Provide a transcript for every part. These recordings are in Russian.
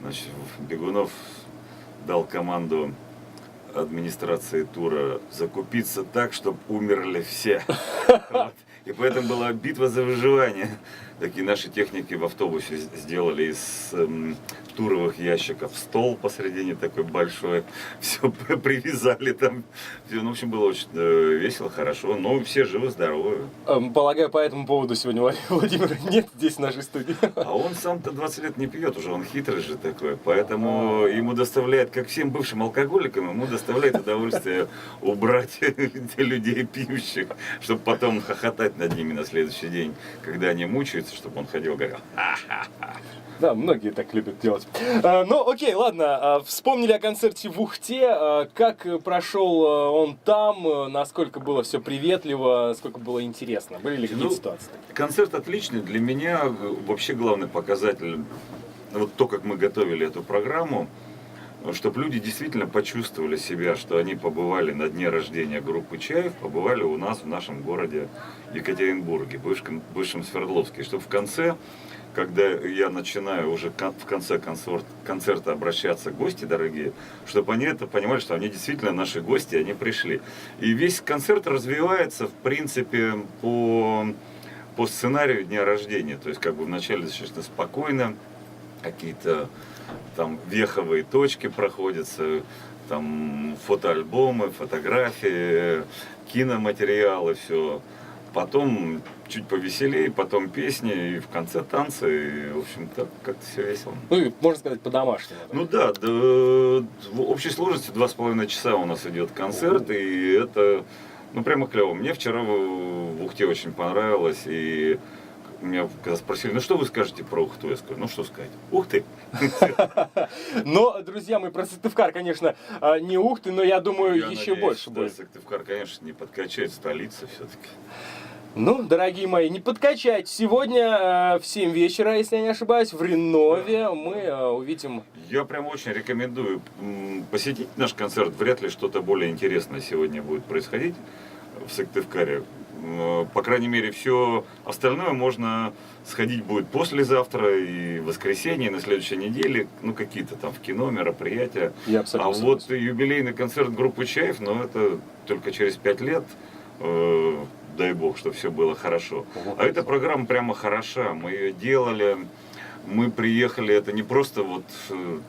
Значит, Бегунов дал команду администрации тура закупиться так, чтобы умерли все. Вот. И поэтому была битва за выживание. Такие наши техники в автобусе сделали из туровых ящиков стол посредине такой большой. Все привязали там. Ну, в общем, было очень весело, хорошо. Но все живы-здоровы. Полагаю, по этому поводу сегодня Владимира нет здесь в нашей студии. А он сам-то 20 лет не пьет уже, он хитрый же такой. Поэтому ему доставляет, как всем бывшим алкоголикам, ему доставляет удовольствие убрать людей пьющих, чтобы потом хохотать над ними на следующий день, когда они мучаются, чтобы он ходил и говорил: ха-ха-ха. Да, многие так любят делать. Ну, окей, ладно. Вспомнили о концерте в Ухте. Как прошел он там? Насколько было все приветливо? Насколько было интересно? Были ли какие-то ситуации? Концерт отличный. Для меня вообще главный показатель, вот то, как мы готовили эту программу, чтобы люди действительно почувствовали себя, что они побывали на дне рождения группы «Чайф», побывали у нас в нашем городе Екатеринбурге, бывшем Свердловске. Чтобы в конце, когда я начинаю уже в конце концерта обращаться к гости дорогие, чтобы они это понимали, что они действительно наши гости, они пришли. И весь концерт развивается, в принципе, по сценарию дня рождения. То есть, как бы вначале достаточно спокойно, какие-то там веховые точки проходятся, там фотоальбомы, фотографии, киноматериалы, все. Потом чуть повеселее, потом песни, и в конце танцы, и, в общем, так как-то все весело. Ну, можно сказать, по-домашнему. Ну да, в общей сложности 2,5 часа у нас идет концерт, и это, ну, прямо клево. Мне вчера в Ухте очень понравилось, и меня когда спросили: ну что вы скажете про Ухту? Я сказал: ну что сказать, Ухты. Но, друзья мои, про Сыктывкар, конечно, не Ухты, но я думаю, Я еще надеюсь, больше да, будет. Сыктывкар, конечно, не подкачает, столица все-таки. Ну, дорогие мои, не подкачайте. Сегодня в 7 вечера, если я не ошибаюсь, в Ренове мы увидим... Я прям очень рекомендую посетить наш концерт. Вряд ли что-то более интересное сегодня будет происходить в Сыктывкаре. По крайней мере, все остальное можно сходить будет послезавтра и в воскресенье, и на следующей неделе, ну, какие-то там в кино, мероприятия. А вот юбилейный концерт группы «Чайф», ну, это только через 5 лет, дай бог, что все было хорошо. А эта программа прямо хороша, мы ее делали, мы приехали, это не просто вот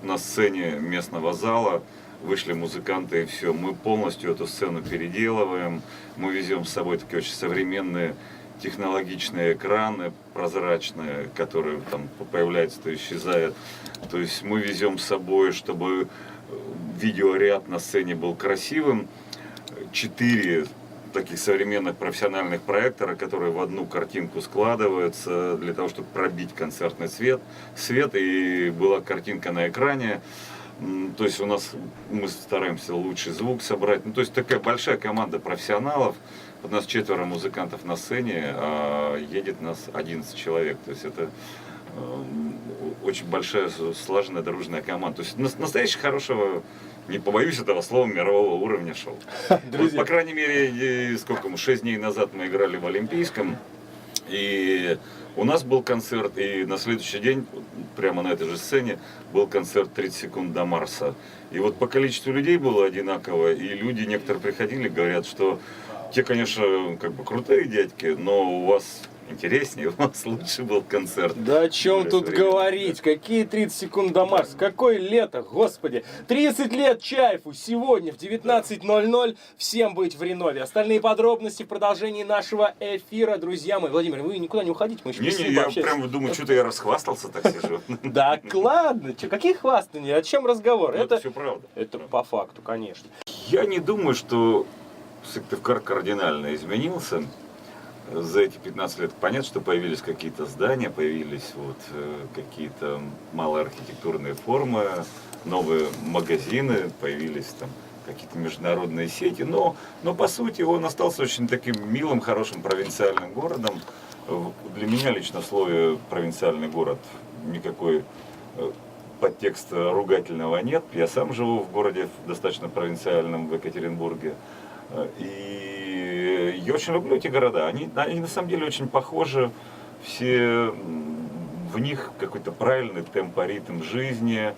на сцене местного зала, вышли музыканты и все. Мы полностью эту сцену переделываем. Мы везем с собой такие очень современные технологичные экраны прозрачные, которые там появляются, то исчезают. То есть мы везем с собой, чтобы видеоряд на сцене был красивым. 4 таких современных профессиональных проектора, которые в одну картинку складываются для того, чтобы пробить концертный свет, и была картинка на экране. То есть мы стараемся лучший звук собрать. Ну, то есть такая большая команда профессионалов. У нас 4 музыкантов на сцене, а едет нас 11 человек. То есть это очень большая, слаженная, дружная команда. То есть настоящего хорошего, не побоюсь этого слова, мирового уровня шоу. Вот, по крайней мере, 6 дней назад мы играли в Олимпийском. И у нас был концерт, и на следующий день, прямо на этой же сцене, был концерт 30 секунд до Марса. И вот по количеству людей было одинаково, и люди некоторые приходили, говорят, что те, конечно, как бы крутые дядьки, но у вас интереснее, у вас лучше был концерт. Да о чем тут говорить? Какие 30 секунд до Марса? Какое лето, господи! 30 лет Чайфу сегодня в 19:00 всем быть в Ренове. Остальные подробности в продолжении нашего эфира, друзья мои. Владимир, вы никуда не уходите, мы еще Не, я прям думаю, что-то я расхвастался, так сижу. Да ладно, какие хвастания, о чем разговор? Это все правда. Это по факту, конечно. Я не думаю, что Сыктывкар кардинально изменился за эти 15 лет. Понятно, что появились какие-то здания, появились вот какие-то малые архитектурные формы, новые магазины, появились там какие-то международные сети, но по сути он остался очень таким милым, хорошим провинциальным городом. Для меня лично в слове провинциальный город никакой подтекста ругательного нет. Я сам живу в городе достаточно провинциальном, в Екатеринбурге. И я очень люблю эти города. Они на самом деле очень похожи. Все в них какой-то правильный темпоритм жизни.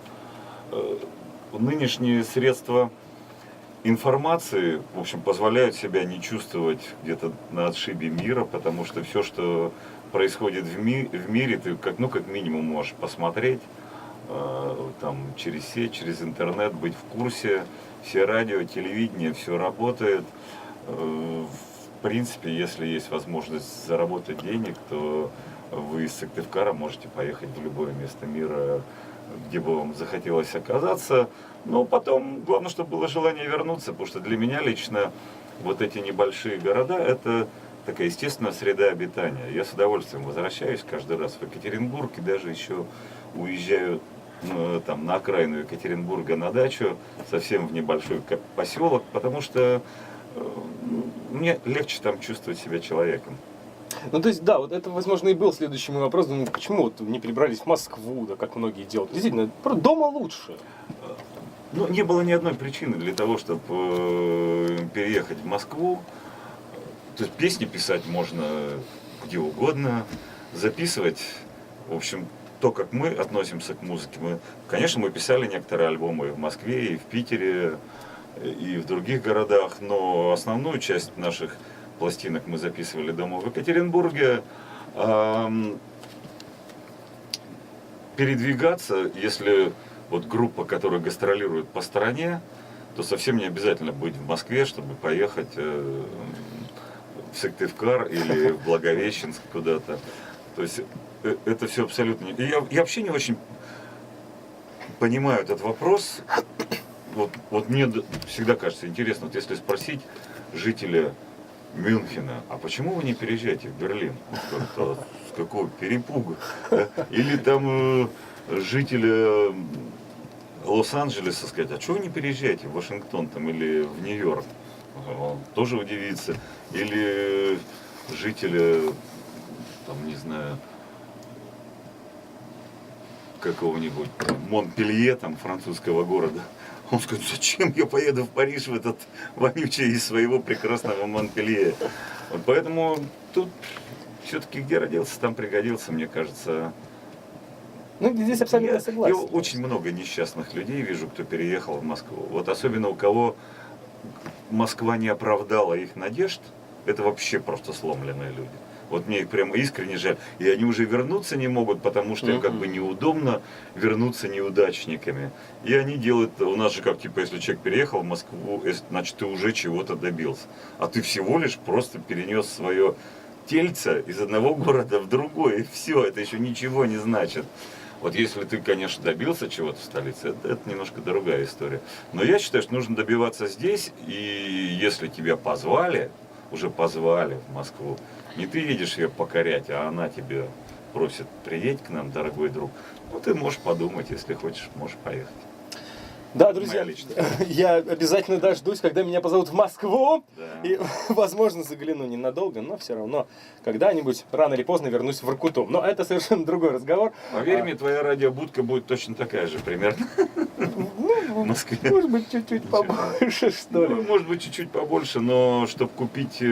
Нынешние средства информации, в общем, позволяют себя не чувствовать где-то на отшибе мира, потому что все, что происходит в мире, ты как минимум можешь посмотреть там, через сеть, через интернет, быть в курсе. Все радио, телевидение, все работает. В принципе, если есть возможность заработать денег, то вы из Сыктывкара можете поехать в любое место мира, где бы вам захотелось оказаться. Но потом, главное, чтобы было желание вернуться, потому что для меня лично вот эти небольшие города – это такая естественная среда обитания. Я с удовольствием возвращаюсь каждый раз в Екатеринбург и даже еще уезжаю там, на окраину Екатеринбурга на дачу, совсем в небольшой поселок, потому что мне легче там чувствовать себя человеком. Ну, то есть, да, вот это, возможно, и был следующий мой вопрос. Думаю, почему вот не перебрались в Москву, да, как многие делают? Действительно, дома лучше. Ну, не было ни одной причины для того, чтобы переехать в Москву. То есть песни писать можно где угодно, записывать, в общем, то, как мы относимся к музыке. Конечно, мы писали некоторые альбомы и в Москве, и в Питере, и в других городах, но основную часть наших пластинок мы записывали дома в Екатеринбурге. Передвигаться, если вот группа, которая гастролирует по стране, то совсем не обязательно быть в Москве, чтобы поехать в Сыктывкар или в Благовещенск куда-то. То есть это все абсолютно... Я вообще не очень понимаю этот вопрос. Вот мне всегда кажется интересно, вот если спросить жителя Мюнхена, а почему вы не переезжаете в Берлин? С какого перепуга? Или там жителя Лос-Анджелеса сказать, а чего вы не переезжаете в Вашингтон там, или в Нью-Йорк? Он тоже удивится. Или жителя, там, не знаю, какого-нибудь Монпелье, там, французского города. Он скажет, зачем я поеду в Париж, в этот вонючий из своего прекрасного Монпелье. Вот поэтому тут все-таки где родился, там пригодился, мне кажется. Ну, здесь абсолютно согласен. Я очень много несчастных людей вижу, кто переехал в Москву. Вот особенно у кого Москва не оправдала их надежд, это вообще просто сломленные люди. Вот мне их прямо искренне жаль. И они уже вернуться не могут, потому что им как бы неудобно вернуться неудачниками. И они делают, у нас же как, типа, если человек переехал в Москву, значит, ты уже чего-то добился. А ты всего лишь просто перенес свое тельце из одного города в другой, и все, это еще ничего не значит. Вот если ты, конечно, добился чего-то в столице, это немножко другая история. Но я считаю, что нужно добиваться здесь, и если тебя уже позвали в Москву, не ты едешь ее покорять, а она тебе просит, приедь к нам, дорогой друг. Ну, ты можешь подумать, если хочешь, можешь поехать. Да, друзья, я обязательно дождусь, когда меня позовут в Москву. Да. И, возможно, загляну ненадолго, но все равно когда-нибудь, рано или поздно, вернусь в Воркуту. Но это совершенно другой разговор. Поверь мне, твоя радиобудка будет точно такая же, примерно. Ну, в Москве. Может быть, чуть-чуть побольше, что ли. Ну, может быть, чуть-чуть побольше, но чтобы купить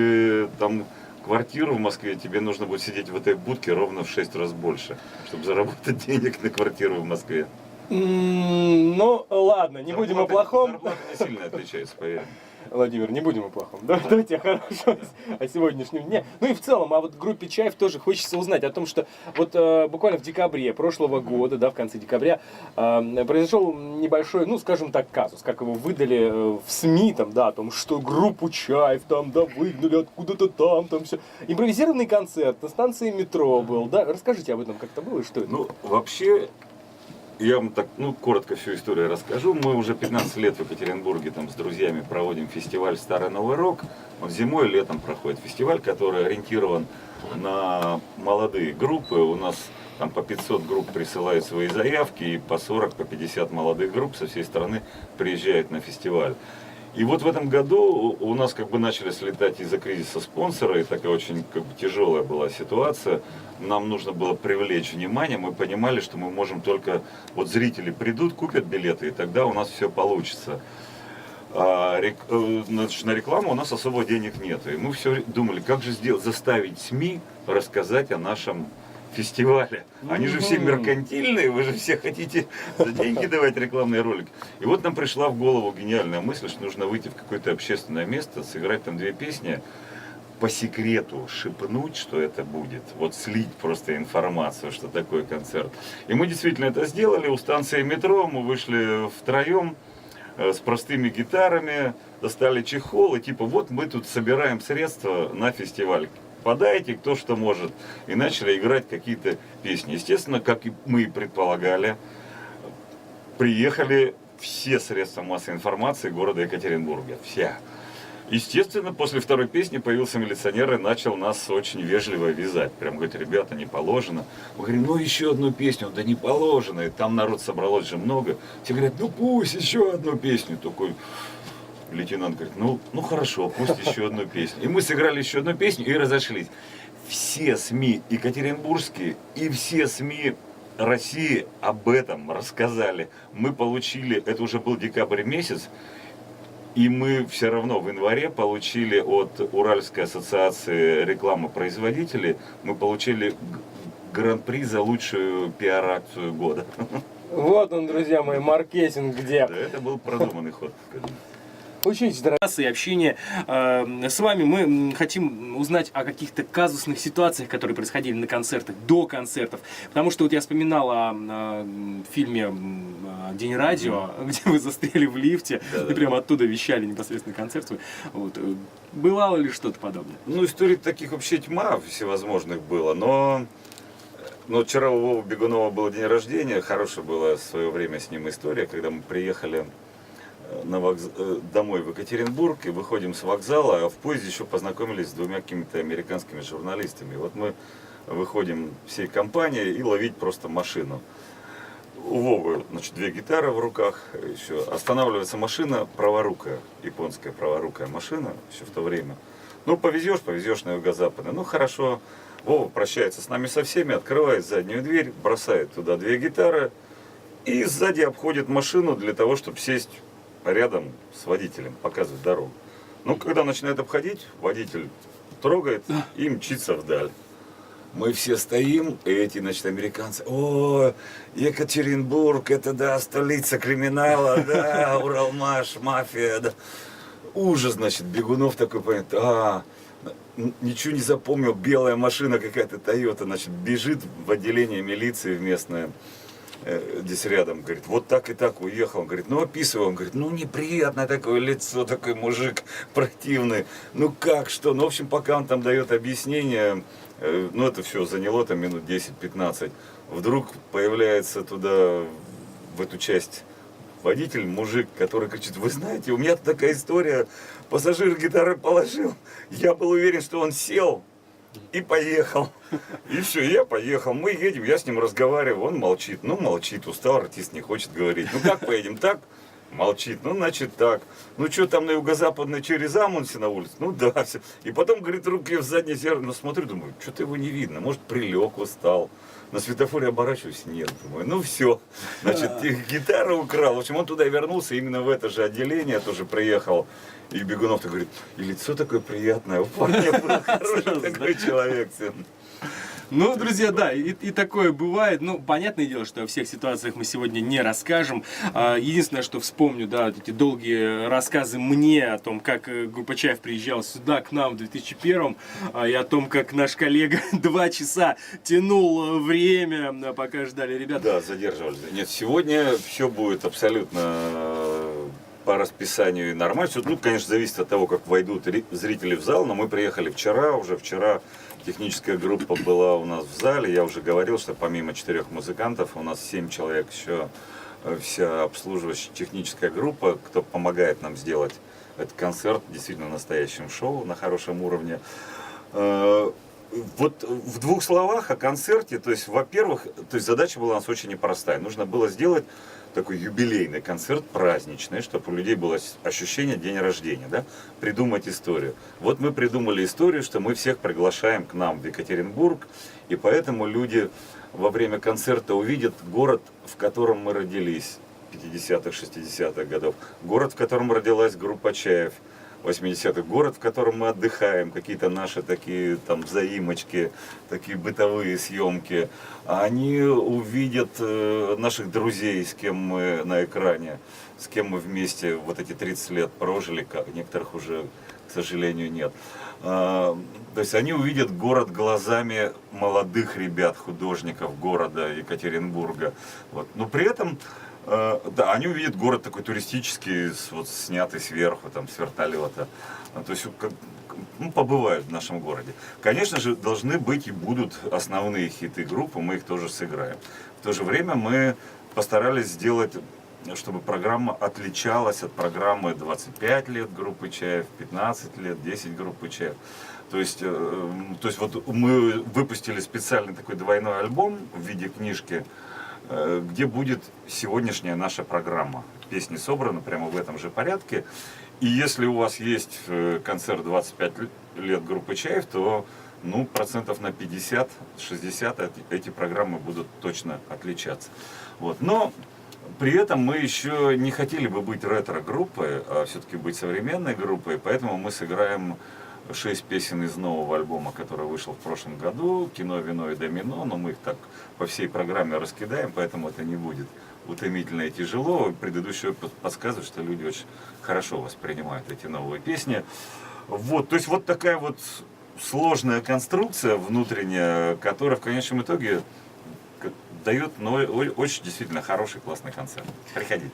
там квартиру в Москве, тебе нужно будет сидеть в этой будке ровно в 6 раз больше, чтобы заработать денег на квартиру в Москве. Ну, ладно, не будем о плохом. Зарплата не сильно отличается, поверь. Владимир, не будем о плохом. Давайте о хорошем, о сегодняшнем дне. Ну и в целом, а вот в группе Чайф тоже хочется узнать о том, что вот буквально в декабре прошлого года, да, в конце декабря, произошел небольшой, ну, скажем так, казус, как его выдали в СМИ, там, да, о том, что группу Чайф там, да, выгнали откуда-то там все. Импровизированный концерт на станции метро был, да? Расскажите об этом, как это было и что это? Ну, вообще, я вам так, коротко всю историю расскажу. Мы уже 15 лет в Екатеринбурге там с друзьями проводим фестиваль «Старый Новый Рок». Он зимой и летом проходит фестиваль, который ориентирован на молодые группы. У нас там по 500 групп присылают свои заявки, и по 40, по 50 молодых групп со всей страны приезжают на фестиваль. И вот в этом году у нас как бы начали слетать из-за кризиса спонсора, и такая очень как бы тяжелая была ситуация. Нам нужно было привлечь внимание, мы понимали, что мы можем только, вот зрители придут, купят билеты, и тогда у нас все получится. На рекламу у нас особо денег нет. И мы все думали, как же заставить СМИ рассказать о нашем фестиваля. Они же все меркантильные, вы же все хотите за деньги давать рекламные ролики. И вот нам пришла в голову гениальная мысль, что нужно выйти в какое-то общественное место, сыграть там 2 песни, по секрету шепнуть, что это будет, вот слить просто информацию, что такое концерт. И мы действительно это сделали. У станции метро мы вышли втроем с простыми гитарами, достали чехол и типа вот мы тут собираем средства на фестиваль. Подайте, кто что может. И начали играть какие-то песни. Естественно, как и мы и предполагали, приехали все средства массовой информации города Екатеринбурга. Все. Естественно, после второй песни появился милиционер и начал нас очень вежливо вязать. Прям говорит, ребята, не положено. Мы говорим, ну еще одну песню, да не положено. И там народ собралось же много. Все говорят, ну пусть еще одну песню. Такой лейтенант говорит, ну хорошо, пусть еще одну песню. И мы сыграли еще одну песню и разошлись. Все СМИ екатеринбургские и все СМИ России об этом рассказали. Мы получили, это уже был декабрь месяц, и мы все равно в январе получили от Уральской ассоциации рекламы производителей, мы получили гран-при за лучшую пиар-акцию года. Вот он, друзья мои, маркетинг где. Да, это был продуманный ход, скажем. Учитесь, дорогие, и общение с вами. Мы хотим узнать о каких-то казусных ситуациях, которые происходили на концертах, до концертов. Потому что вот я вспоминал о фильме «День радио», где вы застряли в лифте, и прямо оттуда вещали непосредственно концерт. Вот. Бывало ли что-то подобное? Ну, историй таких вообще тьма всевозможных было, но вчера у Вовы Бегунова был день рождения, хорошая была в свое время с ним история, когда мы приехали домой в Екатеринбург и выходим с вокзала, а в поезде еще познакомились с 2 какими-то американскими журналистами. И вот мы выходим всей компанией и ловить просто машину. У Вовы, значит, 2 гитары в руках, еще останавливается машина праворукая, японская праворукая машина еще в то время. Ну, повезешь на юго-западный. Ну, хорошо. Вова прощается с нами со всеми, открывает заднюю дверь, бросает туда 2 гитары и сзади обходит машину для того, чтобы сесть рядом с водителем, показывать дорогу. Ну, когда начинает обходить, водитель трогает и мчится вдаль. Мы все стоим, и эти, значит, американцы, о, Екатеринбург, это, да, столица криминала, да, Уралмаш, мафия, да. Ужас, значит, Бегунов такой, понятно, ничего не запомнил, белая машина какая-то, Тойота, значит, бежит в отделение милиции в местное, здесь рядом, говорит, вот так и так уехал. Он говорит, ну описывай. Он говорит, ну неприятное такое лицо, такой мужик противный. Ну как, что? Ну, в общем, пока он там дает объяснение, ну это все заняло там минут 10-15. Вдруг появляется туда, в эту часть, водитель, мужик, который кричит, вы знаете, у меня тут такая история, пассажир гитары положил, я был уверен, что он сел. И поехал. И все, я поехал. Мы едем, я с ним разговариваю, он молчит. Ну, молчит, устал, артист не хочет говорить. Ну, как поедем? Так? Молчит. Ну, значит, так. Ну, что там на юго-западной через Амунсе на улице? Ну, да, все. И потом, говорит, руки в заднее зеркало. Ну, смотрю, думаю, что-то его не видно. Может, прилег, устал. На светофоре оборачиваюсь, нет, думаю, ну все, значит, гитару украл. В общем, он туда вернулся, именно в это же отделение тоже приехал. И Бегунов-то говорит, и лицо такое приятное, у парня был хороший такой человек. Ну, друзья, да, и такое бывает. Ну, понятное дело, что о всех ситуациях мы сегодня не расскажем. Единственное, что вспомню, да, вот эти долгие рассказы мне о том, как группа Чайф приезжала сюда, к нам в 2001-м, и о том, как наш коллега 2 часа тянул время, пока ждали ребят. Да, задерживались. Нет, сегодня все будет абсолютно по расписанию и нормально. Ну, конечно, зависит от того, как войдут зрители в зал, но мы приехали уже вчера. Техническая группа была у нас в зале. Я уже говорил, что помимо 4 музыкантов у нас 7 человек еще вся обслуживающая техническая группа, кто помогает нам сделать этот концерт действительно настоящим шоу на хорошем уровне. Вот в 2 словах о концерте, то есть, во-первых, задача была у нас очень непростая. Нужно было сделать такой юбилейный концерт, праздничный, чтобы у людей было ощущение день рождения, да? Придумать историю. Вот мы придумали историю, что мы всех приглашаем к нам в Екатеринбург, и поэтому люди во время концерта увидят город, в котором мы родились, 50-х, 60-х годов, город, в котором родилась группа Чайф, 80-х, город, в котором мы отдыхаем, какие-то наши такие там взаимочки, такие бытовые съемки. А они увидят наших друзей, с кем мы на экране, с кем мы вместе вот эти 30 лет прожили, некоторых уже, к сожалению, нет. То есть они увидят город глазами молодых ребят, художников города Екатеринбурга. Вот. Но при этом, да, они увидят город такой туристический, вот, снятый сверху, там, с вертолета. То есть побывают в нашем городе. Конечно же, должны быть и будут основные хиты группы, мы их тоже сыграем. В то же время мы постарались сделать, чтобы программа отличалась от программы 25 лет группы Чайф, 15 лет, 10 группы Чайф. То есть вот мы выпустили специальный такой двойной альбом в виде книжки, где будет сегодняшняя наша программа. Песни собраны прямо в этом же порядке. И если у вас есть концерт 25 лет группы Чайф, то процентов на 50-60 эти программы будут точно отличаться. Вот. Но при этом мы еще не хотели бы быть ретро-группой, а все-таки быть современной группой, поэтому мы сыграем 6 песен из нового альбома, который вышел в прошлом году, «Кино, вино и домино», но мы их так по всей программе раскидаем, поэтому это не будет утомительно и тяжело. Предыдущий опыт подсказывает, что люди очень хорошо воспринимают эти новые песни. Вот, то есть вот такая вот сложная конструкция внутренняя, которая в конечном итоге дает очень действительно хороший, классный концерт. Приходите.